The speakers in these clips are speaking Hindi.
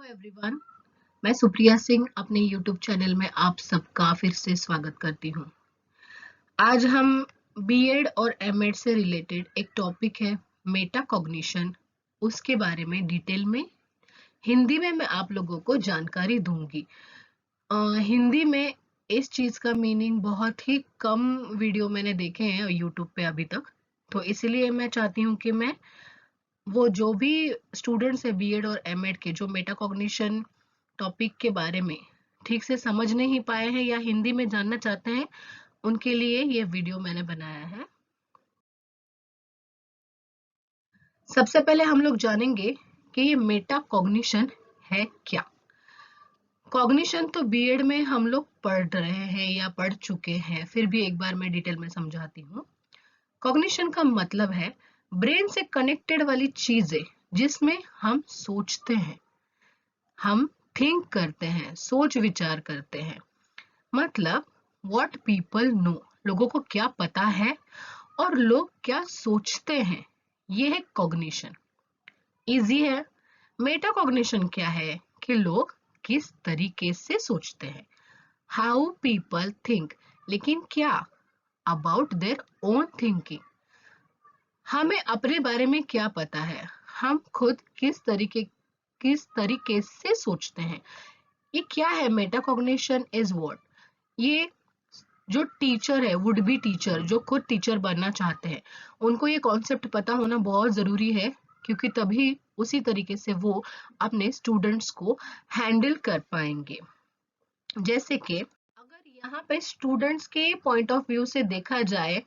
Hello everyone. मैं सुप्रिया सिंह अपने यूट्यूब चैनल में आप सबका फिर से स्वागत करती हूँ। आज हम बीएड और एमएड से रिलेटेड एक टॉपिक है मेटाकॉग्निशन, उसके बारे में डिटेल में हिंदी में मैं आप लोगों को जानकारी दूंगी। हिंदी में इस चीज का मीनिंग बहुत ही कम वीडियो मैंने देखे हैं यूट्यूब पे अभी तक, तो इसलिए मैं चाहती हूँ कि मैं वो जो भी स्टूडेंट्स है बीएड और एमएड के जो मेटाकॉग्निशन टॉपिक के बारे में ठीक से समझ नहीं पाए हैं या हिंदी में जानना चाहते हैं, उनके लिए ये वीडियो मैंने बनाया है। सबसे पहले हम लोग जानेंगे कि ये मेटाकॉग्निशन है क्या। कॉग्निशन तो बीएड में हम लोग पढ़ रहे हैं या पढ़ चुके हैं, फिर भी एक बार मैं डिटेल में समझाती हूँ। कॉग्निशन का मतलब है ब्रेन से कनेक्टेड वाली चीजें जिसमें हम सोचते हैं, हम थिंक करते हैं, सोच विचार करते हैं। मतलब व्हाट पीपल नो, लोगों को क्या पता है और लोग क्या सोचते हैं, ये है कॉग्निशन। इजी है। मेटाकॉग्निशन क्या है कि लोग किस तरीके से सोचते हैं, हाउ पीपल थिंक, लेकिन क्या अबाउट देयर ओन थिंकिंग, हमें अपने बारे में क्या पता है, हम खुद किस तरीके से सोचते हैं। ये क्या है मेटाकॉग्निशन इज व्हाट, ये जो टीचर है, वुड बी टीचर जो खुद टीचर बनना चाहते हैं, उनको ये कॉन्सेप्ट पता होना बहुत जरूरी है, क्योंकि तभी उसी तरीके से वो अपने स्टूडेंट्स को हैंडल कर पाएंगे। जैसे कि अगर यहाँ पे स्टूडेंट्स के पॉइंट ऑफ व्यू से देखा जाए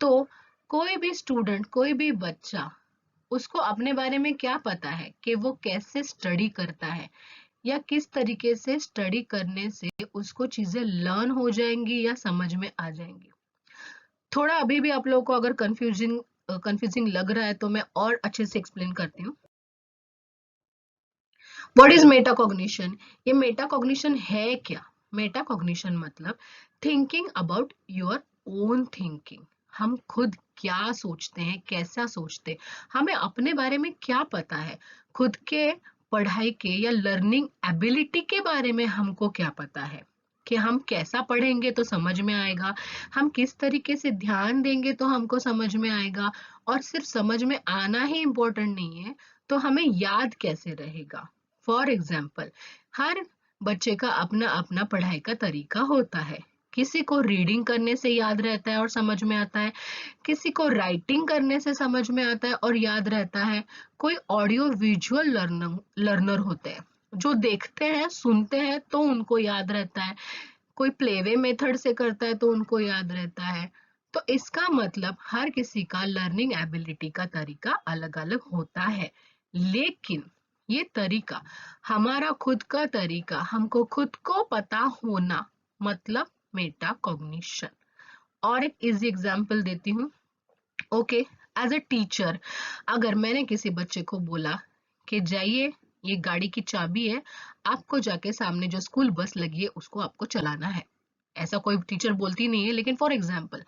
तो कोई भी स्टूडेंट, कोई भी बच्चा, उसको अपने बारे में क्या पता है कि वो कैसे स्टडी करता है या किस तरीके से स्टडी करने से उसको चीजें लर्न हो जाएंगी या समझ में आ जाएंगी। थोड़ा अभी भी आप लोगों को अगर कंफ्यूजिंग लग रहा है तो मैं और अच्छे से एक्सप्लेन करती हूँ। व्हाट इज मेटाकॉग्निशन, ये मेटाकॉग्निशन है क्या। मेटाकॉग्निशन मतलब thinking about your own thinking, हम खुद क्या सोचते हैं, कैसा सोचते हैं, हमें अपने बारे में क्या पता है, खुद के पढ़ाई के या लर्निंग एबिलिटी के बारे में हमको क्या पता है, कि हम कैसा पढ़ेंगे तो समझ में आएगा, हम किस तरीके से ध्यान देंगे तो हमको समझ में आएगा, और सिर्फ समझ में आना ही इम्पोर्टेंट नहीं है, तो हमें याद कैसे रहेगा। फॉर एग्जाम्पल, हर बच्चे का अपना अपना पढ़ाई का तरीका होता है। किसी को रीडिंग करने से याद रहता है और समझ में आता है, किसी को राइटिंग करने से समझ में आता है और याद रहता है, कोई ऑडियो विजुअल लर्नर होते हैं जो देखते हैं, सुनते हैं तो उनको याद रहता है, कोई प्लेवे मेथड से करता है तो उनको याद रहता है। तो इसका मतलब हर किसी का लर्निंग एबिलिटी का तरीका अलग अलग होता है, लेकिन ये तरीका हमारा खुद का तरीका, हमको खुद को पता होना, मतलब मेटाकॉग्निशन। और एक इजी एग्जांपल देती हूँ। ओके, एज अ टीचर, अगर मैंने किसी बच्चे को बोला कि जाइए, ये गाड़ी की चाबी है, आपको जाके सामने जो स्कूल बस लगी है उसको आपको चलाना है, ऐसा कोई टीचर बोलती नहीं है, लेकिन फॉर एग्जाम्पल,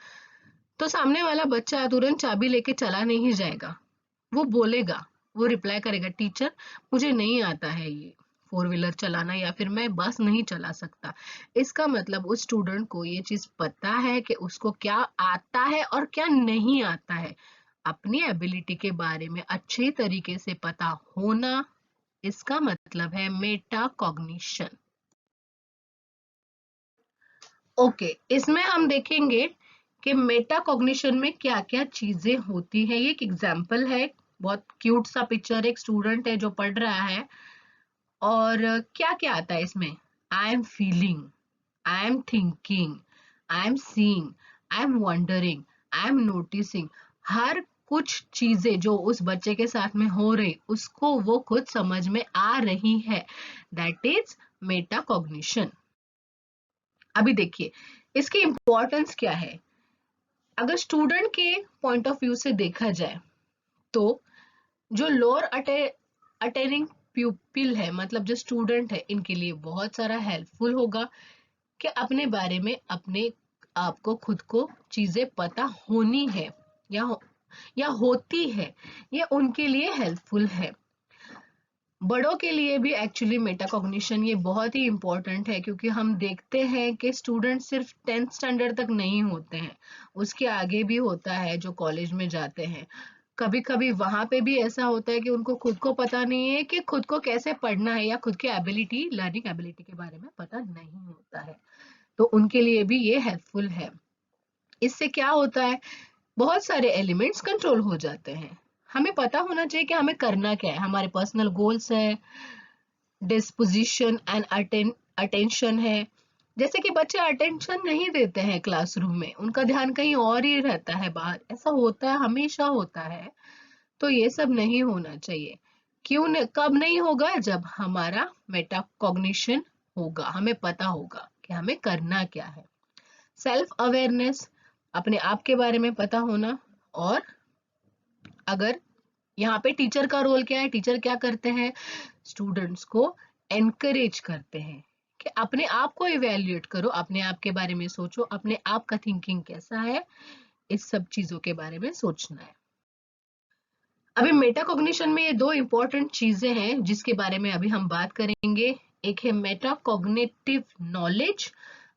तो सामने वाला बच्चा तुरंत चाबी लेके चला नहीं जाएगा, वो बोलेगा, वो रिप्लाई करेगा, टीचर मुझे नहीं आता है ये फोर व्हीलर चलाना, या फिर मैं बस नहीं चला सकता। इसका मतलब उस स्टूडेंट को ये चीज पता है कि उसको क्या आता है और क्या नहीं आता है, अपनी एबिलिटी के बारे में अच्छे तरीके से पता होना, इसका मतलब है मेटाकॉग्निशन। ओके, इसमें हम देखेंगे कि मेटाकॉग्निशन में क्या क्या चीजें होती है। ये एक एग्जाम्पल है, बहुत क्यूट सा पिक्चर, एक स्टूडेंट है जो पढ़ रहा है, और क्या क्या आता है इसमें, I am feeling, I am thinking, I am seeing, I am wondering, I am noticing. हर कुछ चीजें जो उस बच्चे के साथ में हो रही उसको वो खुद समझ में आ रही है, दैट इज मेटाकॉग्निशन। अभी देखिए इसकी इंपॉर्टेंस क्या है। अगर स्टूडेंट के पॉइंट ऑफ व्यू से देखा जाए तो जो लोअर अटेनिंग प्यूपिल है, मतलब जो स्टूडेंट है, इनके लिए बहुत सारा हेल्पफुल होगा कि अपने बारे में अपने आपको खुद को चीजें पता होनी है या होती है, ये उनके लिए हेल्पफुल है। बड़ों के लिए भी एक्चुअली मेटाकॉग्निशन ये बहुत ही इम्पोर्टेंट है, क्योंकि हम देखते हैं कि स्टूडेंट सिर्फ 10th स्टैंडर्ड तक नहीं होते हैं, उसके आगे भी होता है जो कॉलेज में जाते हैं। कभी कभी वहां पे भी ऐसा होता है कि उनको खुद को पता नहीं है कि खुद को कैसे पढ़ना है, या खुद की एबिलिटी, लर्निंग एबिलिटी के बारे में पता नहीं होता है। तो उनके लिए भी ये हेल्पफुल है। इससे क्या होता है, बहुत सारे एलिमेंट्स कंट्रोल हो जाते हैं। हमें पता होना चाहिए कि हमें करना क्या है, हमारे पर्सनल गोल्स है, डिस्पोजिशन एंड अटेंशन है। जैसे कि बच्चे अटेंशन नहीं देते हैं क्लासरूम में, उनका ध्यान कहीं और ही रहता है बाहर, ऐसा होता है, हमेशा होता है। तो ये सब नहीं होना चाहिए। कब नहीं होगा, जब हमारा मेटाकॉग्निशन होगा, हमें पता होगा कि हमें करना क्या है। सेल्फ अवेयरनेस, अपने आप के बारे में पता होना। और अगर यहाँ पे टीचर का रोल क्या है, टीचर क्या करते हैं, स्टूडेंट्स को एनकरेज करते हैं कि अपने आप को इवेल्युएट करो, अपने आप के बारे में सोचो, अपने आप का थिंकिंग कैसा है, इस सब चीजों के बारे में सोचना है। अभी मेटाकॉग्निशन में ये दो इंपॉर्टेंट चीजें हैं जिसके बारे में अभी हम बात करेंगे। एक है मेटाकॉग्निटिव नॉलेज,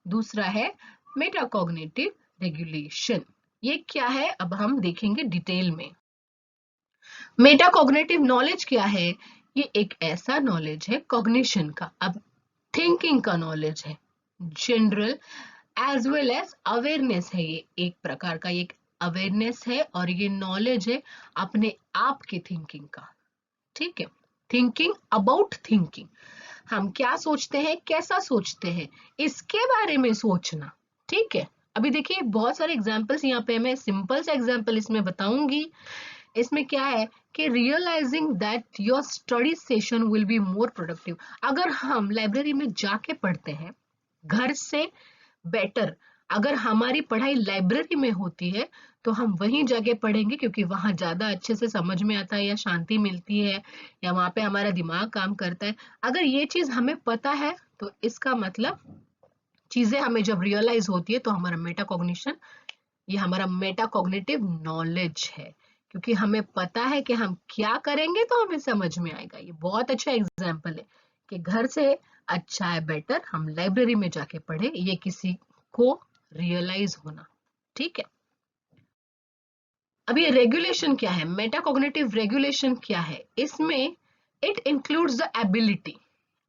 दूसरा है मेटाकॉग्निटिव रेगुलेशन। ये क्या है, अब हम देखेंगे डिटेल में। मेटाकॉग्निटिव नॉलेज क्या है, ये एक ऐसा नॉलेज है कॉग्निशन का, अब थिंकिंग का नॉलेज है, general as well as awareness है। ये एक प्रकार का एक अवेयरनेस है, और ये नॉलेज है अपने आप की थिंकिंग का। ठीक है, थिंकिंग अबाउट थिंकिंग, हम क्या सोचते हैं, कैसा सोचते हैं, इसके बारे में सोचना। ठीक है, अभी देखिए बहुत सारे एग्जांपल्स यहाँ पे, मैं सिंपल सा एग्जांपल इसमें बताऊंगी। इसमें क्या है कि realizing that your study session will be more productive. अगर हम लाइब्रेरी में जाके पढ़ते हैं घर से बेटर, अगर हमारी पढ़ाई लाइब्रेरी में होती है तो हम वहीं जाके पढ़ेंगे, क्योंकि वहां ज्यादा अच्छे से समझ में आता है, या शांति मिलती है, या वहां पे हमारा दिमाग काम करता है। अगर ये चीज हमें पता है तो इसका मतलब चीजें हमें जब रियलाइज होती है तो हमारा मेटाकॉग्निशन, ये हमारा मेटाकॉग्निटिव नॉलेज है, क्योंकि हमें पता है कि हम क्या करेंगे तो हमें समझ में आएगा। ये बहुत अच्छा एग्जाम्पल है कि घर से अच्छा है बेटर हम लाइब्रेरी में जाके पढ़े, ये किसी को रियलाइज होना। ठीक है, अब ये रेगुलेशन क्या है, मेटाकॉग्निटिव रेगुलेशन क्या है, इसमें it includes the ability,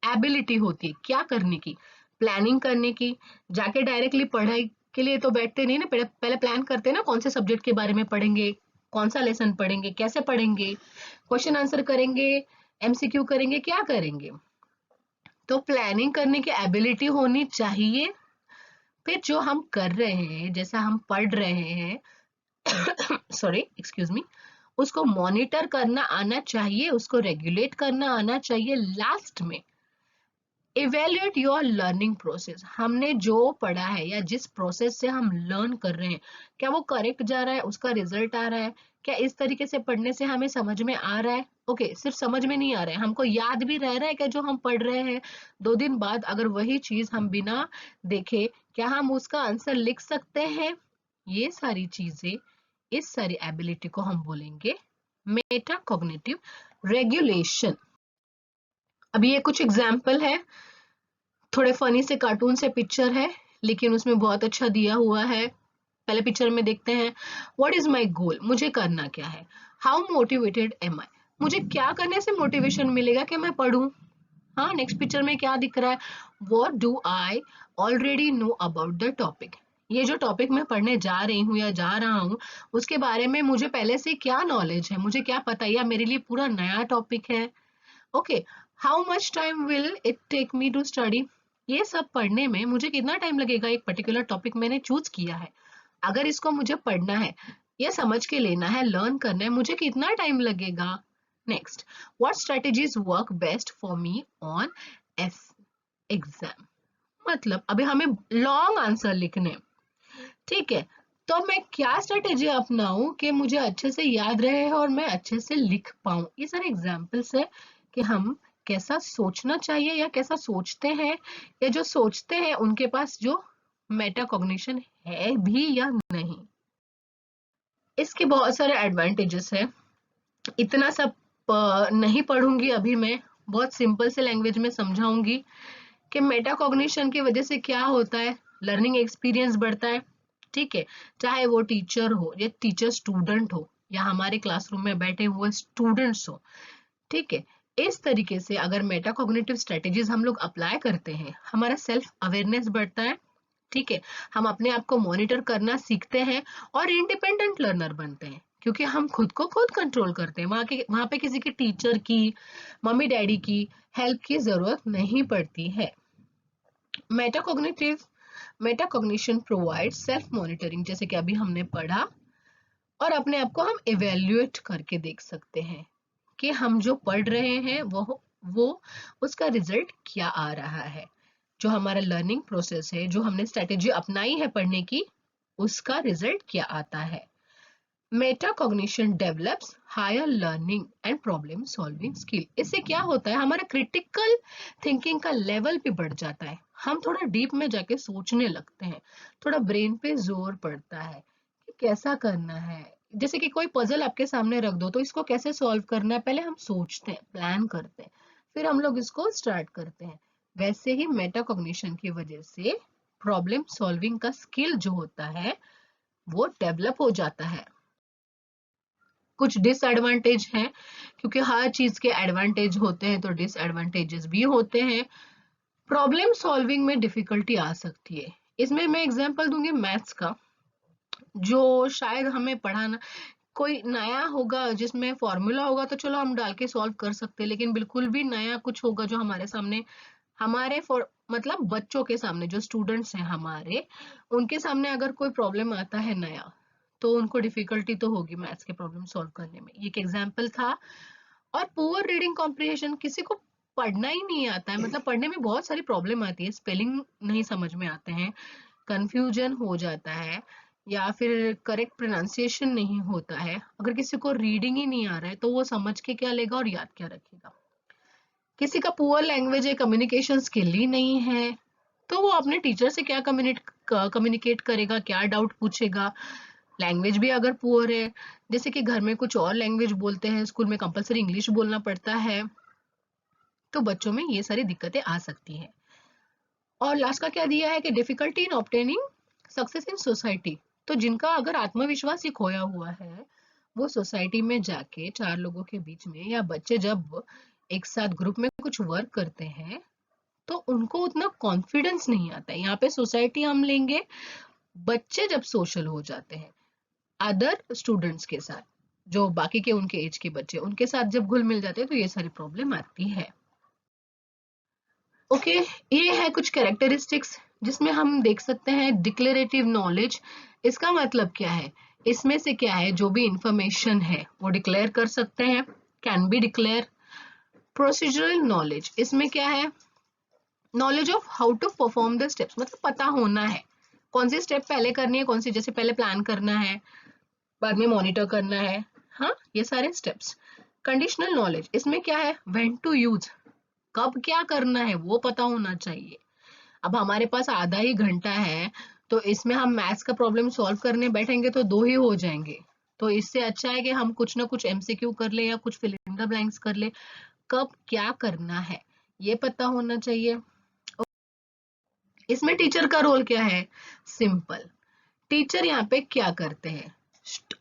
ability होती है क्या करने की, प्लानिंग करने की। जाके डायरेक्टली पढ़ाई के लिए तो बैठते नहीं ना, पहले प्लान करते हैं ना, कौन से सब्जेक्ट के बारे में पढ़ेंगे, कौन सा लेसन पढ़ेंगे, कैसे पढ़ेंगे, क्वेश्चन आंसर करेंगे, एमसीक्यू करेंगे, क्या करेंगे। तो प्लानिंग करने की एबिलिटी होनी चाहिए। फिर जो हम कर रहे हैं, जैसा हम पढ़ रहे हैं सॉरी एक्सक्यूज मी, उसको मॉनिटर करना आना चाहिए, उसको रेगुलेट करना आना चाहिए। लास्ट में इवेल्युएट योर लर्निंग प्रोसेस, हमने जो पढ़ा है या जिस प्रोसेस से हम लर्न कर रहे हैं, क्या वो करेक्ट जा रहा है, उसका रिजल्ट आ रहा है, क्या इस तरीके से पढ़ने से हमें समझ में आ रहा है। ओके, सिर्फ समझ में नहीं आ रहा है, हमको याद भी रह रहा है क्या जो हम पढ़ रहे हैं। 2 दिन बाद अगर वही चीज हम बिना देखे, क्या हम उसका आंसर लिख सकते हैं। ये सारी चीजें, इस सारी एबिलिटी को हम बोलेंगे मेटाकॉग्निटिव रेगुलेशन। अभी ये कुछ एग्जाम्पल है, थोड़े फनी से कार्टून से पिक्चर है, लेकिन उसमें बहुत अच्छा दिया हुआ है। पहले पिक्चर में देखते हैं, व्हाट इज माई गोल, मुझे करना क्या है। हाउ मोटिवेटेड एम आई, मुझे क्या करने से मोटिवेशन मिलेगा कि मैं पढ़ूं। हाँ, नेक्स्ट पिक्चर में क्या दिख रहा है, what do I already know about the topic, ये जो टॉपिक मैं पढ़ने जा रही हूँ या जा रहा हूँ, उसके बारे में मुझे पहले से क्या नॉलेज है, मुझे क्या पता है, या मेरे लिए पूरा नया टॉपिक है। Okay, how much time will it take me to study, ये सब पढ़ने में मुझे कितना टाइम लगेगा, एक पर्टिकुलर टॉपिक मैंने चूज किया है, अगर इसको मुझे पढ़ना है या समझ के लेना है, लर्न करना है, मुझे कितना टाइम लगेगा। Next, what strategies work best for me on exam, मतलब अभी हमें लॉन्ग आंसर लिखने, ठीक है, तो मैं क्या स्ट्रेटेजी अपनाऊं कि मुझे अच्छे से याद रहे और मैं अच्छे से लिख पाऊं। ये सारे एग्जाम्पल्स है कि हम कैसा सोचना चाहिए या कैसा सोचते हैं, या जो सोचते हैं उनके पास जो मेटाकॉग्निशन है भी या नहीं। इसके बहुत सारे एडवांटेजेस है, इतना सब नहीं पढ़ूंगी अभी मैं, बहुत सिंपल से लैंग्वेज में समझाऊंगी कि मेटाकॉग्निशन की वजह से क्या होता है, लर्निंग एक्सपीरियंस बढ़ता है, ठीक है, चाहे वो टीचर हो या टीचर स्टूडेंट हो या हमारे क्लासरूम में बैठे हुए स्टूडेंट्स हो, ठीक है। इस तरीके से अगर मेटाकॉग्निटिव स्ट्रेटेजीज हम लोग अप्लाई करते हैं, हमारा सेल्फ अवेयरनेस बढ़ता है, ठीक है, हम अपने आप को मॉनिटर करना सीखते हैं और इंडिपेंडेंट लर्नर बनते हैं, क्योंकि हम खुद को खुद कंट्रोल करते हैं। वहां पे किसी के टीचर की, मम्मी डैडी की हेल्प की जरूरत नहीं पड़ती है। Metacognitive metacognition provide self monitoring, जैसे कि अभी हमने पढ़ा, और अपने आप को हम इवेल्युएट करके देख सकते हैं कि हम जो पढ़ रहे हैं वो उसका रिजल्ट क्या आ रहा है, जो हमारा लर्निंग प्रोसेस है, जो हमने स्ट्रेटेजी अपनाई है पढ़ने की, उसका रिजल्ट क्या आता है। Metacognition develops higher learning and problem solving skill. इससे क्या होता है, हमारा क्रिटिकल थिंकिंग का लेवल भी बढ़ जाता है, हम थोड़ा डीप में जाके सोचने लगते हैं, थोड़ा ब्रेन पे जोर पड़ता है कि कैसा करना है। जैसे कि कोई पजल आपके सामने रख दो तो इसको कैसे सॉल्व करना है, पहले हम सोचते हैं, प्लान करते हैं, फिर हम लोग इसको स्टार्ट करते हैं। वैसे ही मेटाकॉग्निशन की वजह से प्रॉब्लम सॉल्विंग का स्किल जो होता है वो डेवलप हो जाता है। कुछ डिसएडवांटेज हैं, क्योंकि हर चीज के एडवांटेज होते हैं तो डिसएडवांटेजेस भी होते हैं। प्रॉब्लम सॉल्विंग में डिफिकल्टी आ सकती है, इसमें मैं एग्जांपल दूंगी मैथ्स का, जो शायद हमें पढ़ाना, कोई नया होगा जिसमें फॉर्मूला होगा तो चलो हम डाल के सॉल्व कर सकते हैं, लेकिन बिल्कुल भी नया कुछ होगा जो हमारे सामने, हमारे फॉर मतलब बच्चों के सामने, जो स्टूडेंट्स हैं हमारे, उनके सामने अगर कोई प्रॉब्लम आता है नया, तो उनको डिफिकल्टी तो होगी मैथ्स के प्रॉब्लम सॉल्व करने में। ये एक एग्जांपल था। और पुअर रीडिंग कॉम्प्रिहेंशन, किसी को पढ़ना ही नहीं आता है, मतलब पढ़ने में बहुत सारी प्रॉब्लम आती है, स्पेलिंग नहीं समझ में आते हैं, कंफ्यूजन हो जाता है, या फिर करेक्ट प्रोनाउंसिएशन नहीं होता है। अगर किसी को रीडिंग ही नहीं आ रहा है तो वो समझ के क्या लेगा और याद क्या रखेगा। किसी का पुअर लैंग्वेज या कम्युनिकेशन स्किल ही नहीं है, तो वो अपने टीचर से क्या कम्युनिकेट करेगा, क्या डाउट पूछेगा। लैंग्वेज भी अगर पुअर है, जैसे कि घर में कुछ और लैंग्वेज बोलते हैं, स्कूल में कंपलसरी इंग्लिश बोलना पड़ता है, तो बच्चों में ये सारी दिक्कतें आ सकती हैं। और लास्ट का क्या दिया है कि difficulty in obtaining success in society, तो जिनका अगर आत्मविश्वास ही खोया हुआ है, वो सोसाइटी में जाके चार लोगों के बीच में, या बच्चे जब एक साथ ग्रुप में कुछ वर्क करते हैं तो उनको उतना कॉन्फिडेंस नहीं आता है। यहाँ पे सोसाइटी हम लेंगे, बच्चे जब सोशल हो जाते हैं अदर स्टूडेंट्स के साथ, जो बाकी के उनके एज के बच्चे, उनके साथ जब घुल मिल जाते हैं तो ये सारी प्रॉब्लम आती है। ओके, ये है कुछ कैरेक्टरिस्टिक्स जिसमें हम देख सकते हैं डिक्लेरेटिव नॉलेज। इसका मतलब क्या है, इसमें से क्या है, जो भी इंफॉर्मेशन है वो डिक्लेयर कर सकते हैं, can be declare. Procedural knowledge, इसमें क्या है, knowledge of how to perform the steps, मतलब पता होना है कौन सी स्टेप पहले करनी है, कौन सी, जैसे पहले प्लान करना है, बाद में मॉनिटर करना है, हाँ, ये सारे स्टेप्स। कंडीशनल नॉलेज, इसमें क्या है, व्हेन टू यूज, कब क्या करना है वो पता होना चाहिए। अब हमारे पास आधा ही घंटा है, तो इसमें हम मैथ्स का प्रॉब्लम सॉल्व करने बैठेंगे तो दो ही हो जाएंगे, तो इससे अच्छा है कि हम कुछ ना कुछ एमसीक्यू कर ले या कुछ फिल इन द ब्लैंक्स कर ले, कब क्या करना है ये पता होना चाहिए। इसमें टीचर का रोल क्या है, सिंपल, टीचर यहाँ पे क्या करते हैं,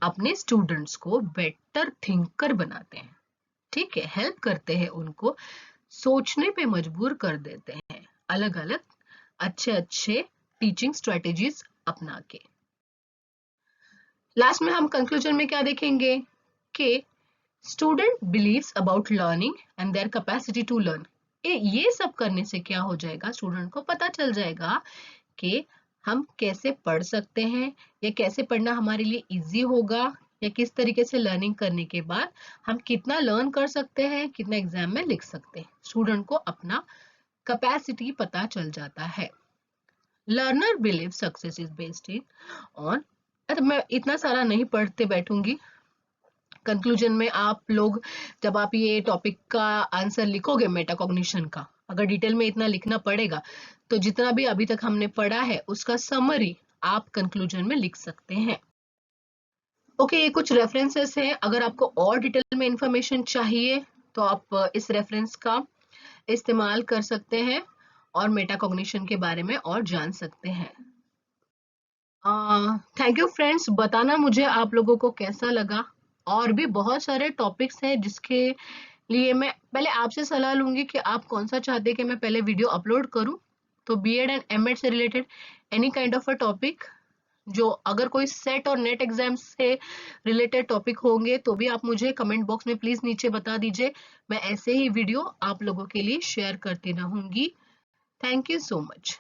अपने स्टूडेंट्स को बेटर थिंकर बनाते हैं, ठीक है, हेल्प करते हैं, उनको सोचने पे मजबूर कर देते हैं, अलग अलग अच्छे अच्छे टीचिंग स्ट्रेटेजीज अपना के। लास्ट में हम कंक्लूजन में क्या देखेंगे कि student believes about learning and their capacity to learn. ये सब करने से क्या हो जाएगा, स्टूडेंट को पता चल जाएगा कि हम कैसे पढ़ सकते हैं, या कैसे पढ़ना हमारे लिए इजी होगा, या किस तरीके से लर्निंग करने के बाद हम कितना लर्न कर सकते हैं, कितना एग्जाम में लिख सकते हैं। स्टूडेंट को अपना कैपेसिटी पता चल जाता है। Learner believe success is based in on, मैं इतना सारा नहीं पढ़ते बैठूंगी, कंक्लूजन में आप लोग जब आप ये टॉपिक का आंसर लिखोगे मेटाकॉग्निशन का, अगर डिटेल में इतना लिखना पड़ेगा तो जितना भी अभी तक हमने पढ़ा है उसका समरी आप कंक्लूजन में लिख सकते हैं। ओके, ये कुछ रेफरेंसेस हैं, अगर आपको और डिटेल में इंफॉर्मेशन चाहिए तो आप इस रेफरेंस का इस्तेमाल कर सकते हैं और मेटाकॉग्निशन के बारे में और जान सकते हैं। थैंक यू फ्रेंड्स, बताना मुझे आप लोगों को कैसा लगा। और भी बहुत सारे टॉपिक्स हैं जिसके लिए मैं पहले आपसे सलाह लूंगी कि आप कौन सा चाहते हैं कि मैं पहले वीडियो अपलोड करूं। तो बीएड एंड एमएड से related any kind of a topic, जो अगर कोई सेट और नेट एग्जाम से रिलेटेड टॉपिक होंगे तो भी आप मुझे कमेंट बॉक्स में प्लीज नीचे बता दीजिए। मैं ऐसे ही वीडियो आप लोगों के लिए शेयर करती रहूंगी। Thank you so much.